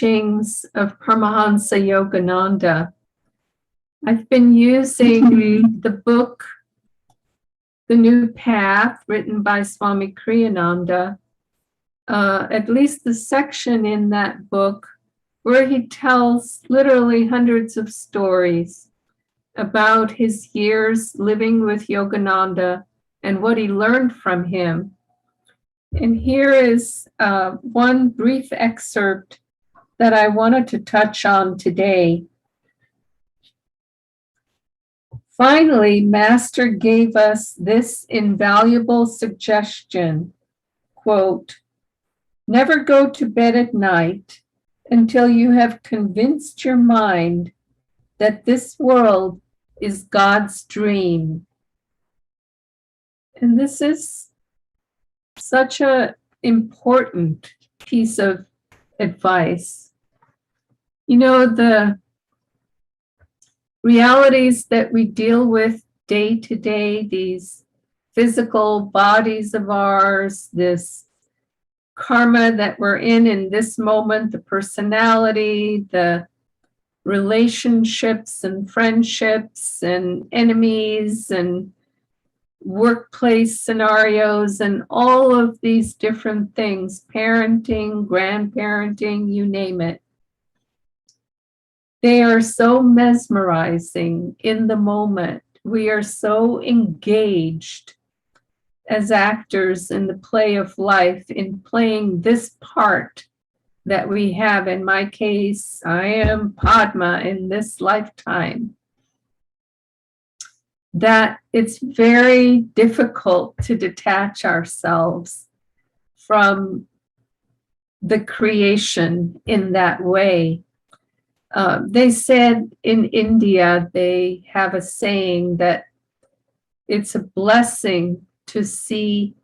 Writings of Paramhansa Yogananda. I've been using the book, The New Path, written by Swami Kriyananda, at least the section in that book where he tells literally hundreds of stories about his years living with Yogananda and what he learned from him. And here is one brief excerpt that I wanted to touch on today. Finally, Master gave us this invaluable suggestion, quote, "Never go to bed at night until you have convinced your mind that this world is God's dream." And this is such an important piece of advice. You know, the realities that we deal with day to day, these physical bodies of ours, this karma that we're in this moment, the personality, the relationships and friendships and enemies and workplace scenarios and all of these different things, parenting, grandparenting, you name it. They are so mesmerizing in the moment. We are so engaged as actors in the play of life, in playing this part that we have. In my case, I am Padma in this lifetime. That it's very difficult to detach ourselves from the creation in that way. They said in India, they have a saying that it's a blessing to see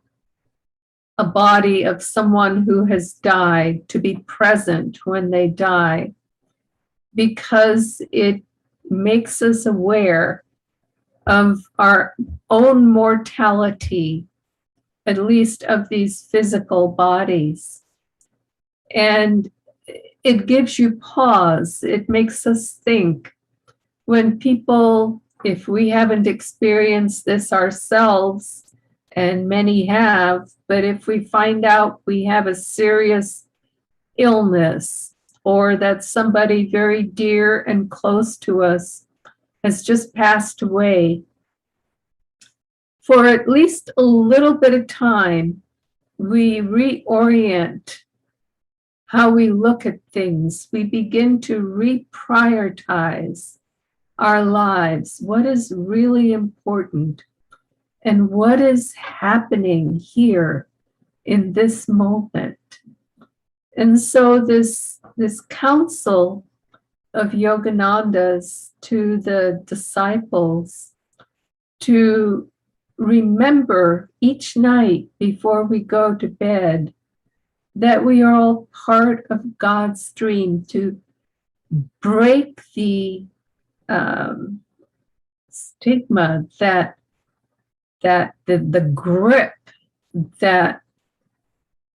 a body of someone who has died, to be present when they die, because it makes us aware of our own mortality, at least of these physical bodies. And it gives you pause. It makes us think. When people, if we haven't experienced this ourselves, and many have, but if we find out we have a serious illness or that somebody very dear and close to us has just passed away, for at least a little bit of time, we reorient how we look at things. We begin to reprioritize our lives. What is really important? And what is happening here in this moment? And so this counsel of Yogananda's to the disciples to remember each night before we go to bed that we are all part of God's dream, to break the stigma that the grip, that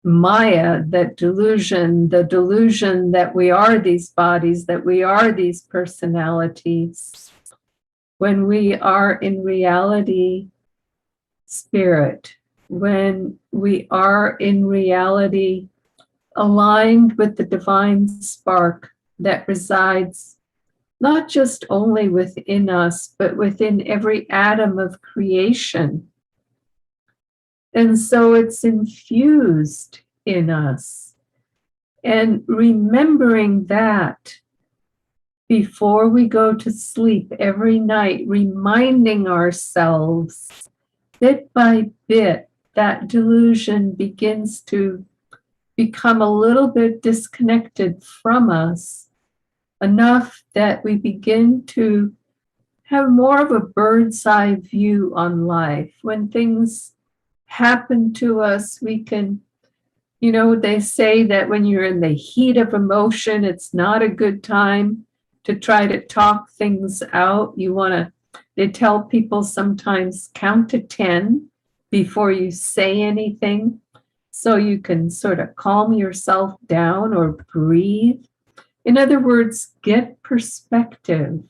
Maya, that delusion, the delusion that we are these bodies, that we are these personalities, when we are in reality spirit, when we are in reality aligned with the divine spark that resides not just only within us, but within every atom of creation. And so it's infused in us. And remembering that before we go to sleep every night, reminding ourselves bit by bit, that delusion begins to become a little bit disconnected from us, enough that we begin to have more of a bird's eye view on life. When things happen to us, we can, you know, they say that when you're in the heat of emotion, it's not a good time to try to talk things out. They tell people sometimes count to 10 before you say anything, so you can sort of calm yourself down or breathe. In other words, get perspective.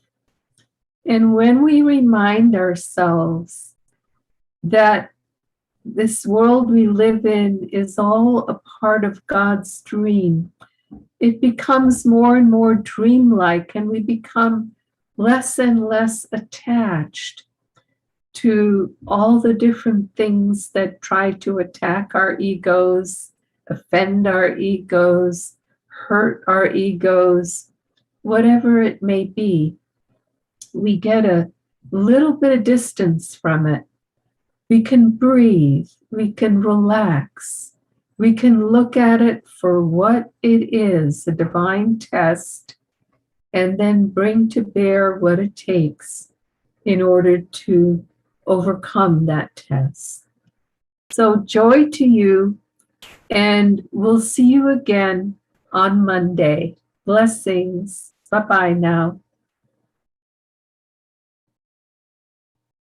And when we remind ourselves that this world we live in is all a part of God's dream, it becomes more and more dreamlike, and we become less and less attached to all the different things that try to attack our egos, offend our egos, hurt our egos, whatever it may be. We get a little bit of distance from it. We can breathe, we can relax, we can look at it for what it is, a divine test, and then bring to bear what it takes in order to overcome that test. So joy to you, and we'll see you again on Monday. Blessings. Bye-bye now.